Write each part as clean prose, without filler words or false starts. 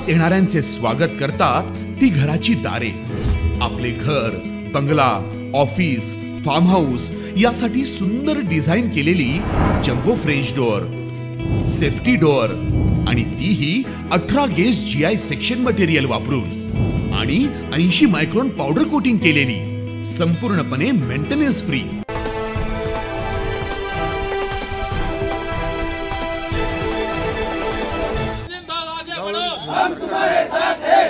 येणाऱ्यांचे स्वागत करतात ती घराची दारे। आपले घर, बंगला, ऑफिस, फार्म हाऊस यासाठी सुंदर डिझाईन केलेली jumbo French door, safety door आणि तीही 18 गेज GI सेक्शन मटेरियल वापरून आणि 80 मायक्रॉन पावडर कोटिंग केलेली, संपूर्णपणे मेंटेनन्स फ्री। हम तुम्हारे साथ हैं,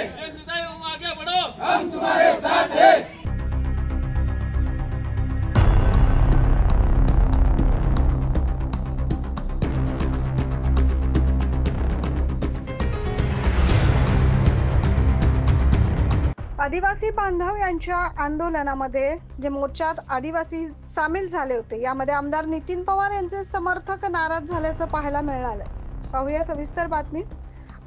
आगे बढ़ो, हम तुम्हारे साथ हैं। आदिवासी बांधव यांच्या आंदोलनामध्ये जे मोर्चात आदिवासी सामील झाले होते, यामध्ये आमदार नितीन पवार यांचे समर्थक नाराज झाल्याचं पाहायला मिळालं। पाहूया सविस्तर बातमी।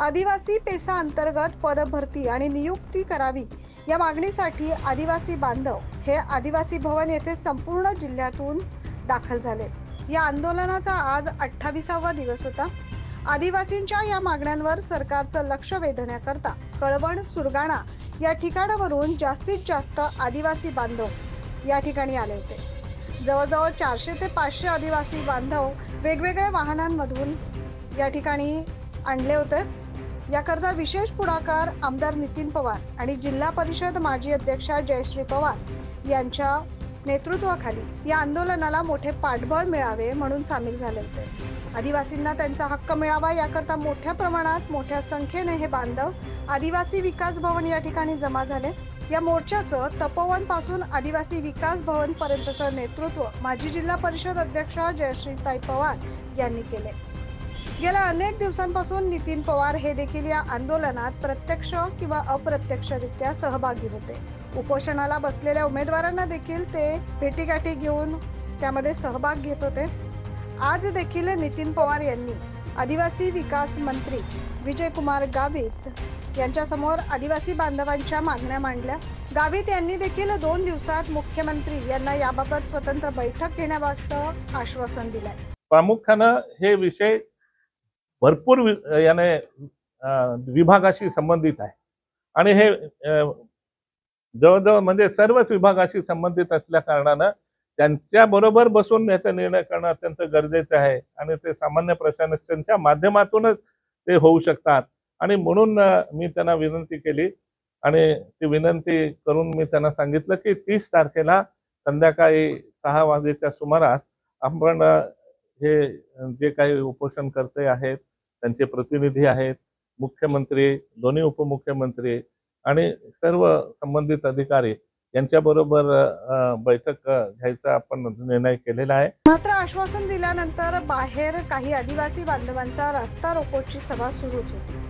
आदिवासी पेसा अंतर्गत पदभरती आणि नियुक्ती करावी या मागणीसाठी आदिवासी बांधव हे आदिवासी भवन येथे संपूर्ण जिल्ह्यातून दाखल झाले। या आंदोलनाचा आज 28वा दिवस होता। आदिवासींच्या या मागण्यांवर सरकारचं लक्ष वेधण्याकरता कळवण, सुरगाणा या ठिकाणावरून जास्तीत जास्त आदिवासी बांधव या ठिकाणी आले होते। जवळजवळ 400 ते 500 आदिवासी बांधव वेगवेगळ्या वाहनांमधून या ठिकाणी आणले होते। याकरता विशेष पुढाकार आमदार नितीन पवार आणि जिल्हा परिषद माजी अध्यक्षा जयश्री पवार यांच्या नेतृत्वाखाली या आंदोलनाला मोठे पाठबळ मिळावे म्हणून सामील झाले होते। आदिवासींना त्यांचा हक्क मिळावा याकरता मोठ्या प्रमाणात, मोठ्या संख्येने हे बांधव आदिवासी विकास भवन या ठिकाणी जमा झाले। या मोर्चाचं तपोवन पासून आदिवासी विकास भवन पर्यंतचं नेतृत्व माजी जिल्हा परिषद अध्यक्षा जयश्रीताई पवार यांनी केले। गेल्या अनेक दिवसांपासून नितीन पवार हे देखील या आंदोलनात प्रत्यक्ष किंवा अप्रत्यक्षरित्या सहभागी होते। उपोषणाला बसलेल्या उमेदवारांना देखील ते भेटीगाठी घेऊन त्यामध्ये सहभाग घेत होते। आज देखील नितीन पवार यांनी आदिवासी विकास मंत्री विजयकुमार गावित यांच्या समोर आदिवासी बांधवांच्या मागण्या मांडल्या। गावित यांनी देखील 2 दिवसात मुख्यमंत्री यांना याबाबत स्वतंत्र बैठक घेण्याचं आश्वासन दिलंय। प्रामुख्यानं हे विषय भरपूर याने विभागाशी संबंधित आहे आणि हे जवळजवळ म्हणजे सर्वच विभागाशी संबंधित असल्या कारणानं त्यांच्या बरोबर बसून याचा निर्णय करणं अत्यंत गरजेचं आहे आणि ते सामान्य प्रशासनाच्या माध्यमातूनच ते होऊ शकतात। आणि म्हणून मी त्यांना विनंती केली आणि ती विनंती करून मी त्यांना सांगितलं की 30 तारखेला संध्याकाळी 6 वाजेच्या सुमारास आपण हे जे काही उपोषणकर्ते आहेत, त्यांचे प्रतिनिधी आहेत, मुख्यमंत्री, दोन्ही उपमुख्यमंत्री आणि सर्व संबंधित अधिकारी यांच्याबरोबर बैठक घ्यायचा आपण निर्णय केलेला आहे। मात्र आश्वासन दिल्यानंतर बाहेर काही आदिवासी बांधवांचा रास्ता रोकोची सभा सुरूच होती।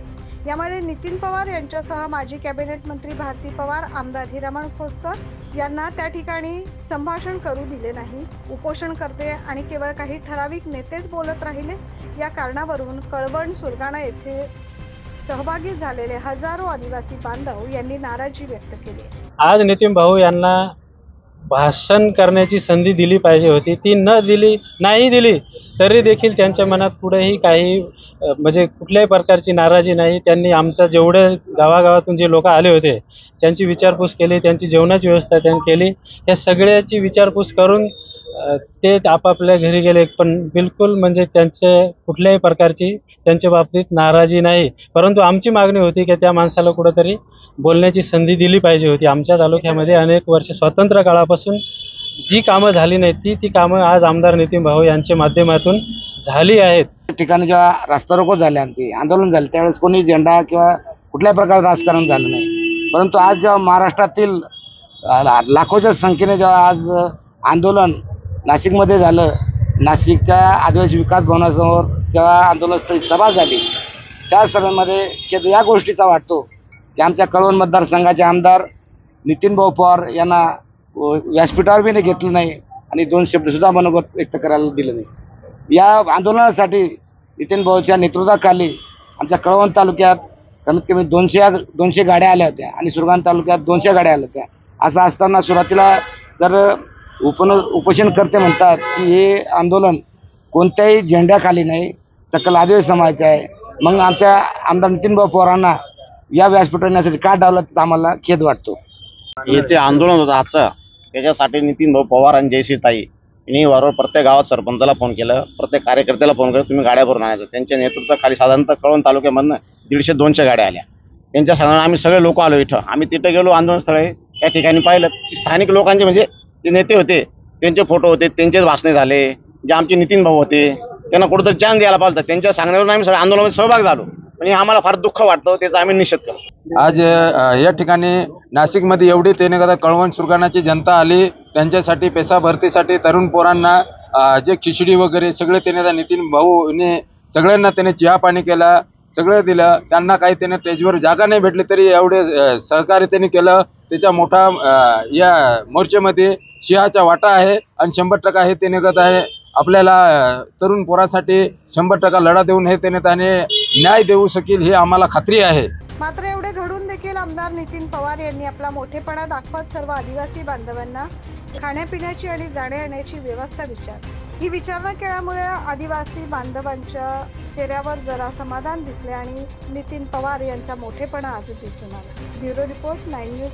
यामध्ये नितीन पवार यांच्यासह माजी कॅबिनेट मंत्री भारती पवार, आमदार हिरामण खोसकर यांना त्या ठिकाणी संभाषण करू दिले नाही। उपोषणकर्ते आणि केवळ काही ठराविक नेतेच बोलत राहिले। या कारणावरून कळवण, सुरगाणा येथे सहभागी झालेले हजारो आदिवासी बांधव यांनी नाराजी व्यक्त केली। आज नितीन भाऊ यांना भाषण करण्याची संधी दिली पाहिजे होती, ती नाही दिली तरी देखील त्यांच्या मनात पुढेही काही म्हणजे कुठल्याही प्रकारची नाराजी नाही। त्यांनी आमच्या जेवढे गावागावातून जे लोक आले होते त्यांची विचारपूस केली, त्यांची जेवणाची व्यवस्था त्यांनी केली। या सगळ्याची विचारपूस करून ते आपापल्या घरी गेले, पण बिलकुल म्हणजे त्यांचे कुठल्याही प्रकारची त्यांच्या बाबतीत नाराजी नाही। परंतु आमची मागणी होती की त्या माणसाला कुठेतरी बोलण्याची संधी दिली पाहिजे होती। आमच्या तालुक्यामध्ये अनेक वर्ष स्वातंत्र्य काळापासून जी कामं झाली नाहीत ती कामं आज आमदार नितीन भाऊ यांच्या माध्यमातून झाली आहेत। ठिकाणी जेव्हा रास्ता रोको झाले, आमचे आंदोलन झाले, त्यावेळेस कोणी झेंडा किंवा कुठल्याही प्रकारचं राजकारण झालं नाही। परंतु आज जेव्हा महाराष्ट्रातील लाखोच्या संख्येने जेव्हा आज आंदोलन नाशिकमध्ये झालं, नाशिकच्या आदिवासी विकास भवनासमोर जेव्हा आंदोलनस्थळी सभा झाली, त्या सभेमध्ये या गोष्टीचा वाटतो की आमच्या कळवण मतदारसंघाचे आमदार नितीन भाऊ पवार यांना व्यासपीठावर बी घेतलं नाही आणि 2 शब्दसुद्धा मनोगत व्यक्त करायला दिलं नाही। या आंदोलनासाठी नितीन भाऊच्या नेतृत्वाखाली आमच्या कळवण तालुक्यात कमीत कमी 200 गाड्या आल्या होत्या आणि सुरगाणा तालुक्यात 200 गाड्या आल्या होत्या। असं असताना सुरुवातीला जर उपोषणकर्ते म्हणतात की हे आंदोलन कोणत्याही झेंड्याखाली नाही, सकल आदिवासी समाजाचे आहे, मग आमच्या आमदार नितीन भाऊ पवारांना या व्यासपीठावर येण्यासाठी का डावला तर आम्हाला खेद वाटतो. हे जे आंदोलन होतं आजचं, त्याच्यासाठी नितीन भाऊ पवार आणि जयश्रीताई यांनी वारंवार प्रत्येक गावात सरपंचाला फोन केलं, प्रत्येक कार्यकर्त्याला फोन केलं, तुम्ही गाड्या भरून आणायचं. त्यांच्या नेतृत्वाखाली साधारणतः कळवण तालुक्यामधनं 150-200 गाड्या आल्या. त्यांच्या सांगण्यानं आम्ही सगळे लोक आलो इथं. आम्ही तिथं गेलो आंदोलनस्थळी, त्या ठिकाणी पाहिलं स्थानिक लोकांचे म्हणजे जे नेते होते त्यांचे फोटो होते, त्यांचेच भाषणे झाले. जे आमचे नितीन भाऊ होते त्यांना कुठंतरी चान्स द्यायला पाहिजे. त्यांच्या सांगण्यावरून आम्ही सगळ्या आंदोलनात सहभाग झालो आणि आम्हाला फार दुःख वाटतं, त्याचा आम्ही निषेध करतो. आज या ठिकाणी नाशिकमध्ये एवढी त्याने कदा कळवण सुरगाणाची जनता आली, त्यांच्यासाठी पेसा भरतीसाठी तरुण पोरांना जे खिचडी वगैरे सगळे त्याने नितीन भाऊने सगळ्यांना त्याने चहा पाणी केला, सगळं दिलं. त्यांना काही त्याने स्टेजवर जागा नाही भेटली तरी एवढे सहकार्य त्यांनी केलं. त्याच्या मोठा या मोर्चेमध्ये सिंहाचा वाटा आहे आणि 100% हे त्याने कदा आहे आपल्याला तरुण पोरासाठी 100% लढा देऊन हे त्याने न्याय देऊ शकेल ही आम्हाला खात्री आहे. मात्र एवढे घडून देखील आमदार नितीन पवार यांनी आपला मोठेपणा दाखवत सर्व आदिवासी बांधवांना खाण्यापिण्याची आणि जाण्या येण्याची व्यवस्था ही विचारणा केल्यामुळे आदिवासी बांधवांच्या चेहऱ्यावर जरा समाधान दिसले आणि नितीन पवार यांचा मोठेपणा आज दिसून आला. Bureau report 9 news.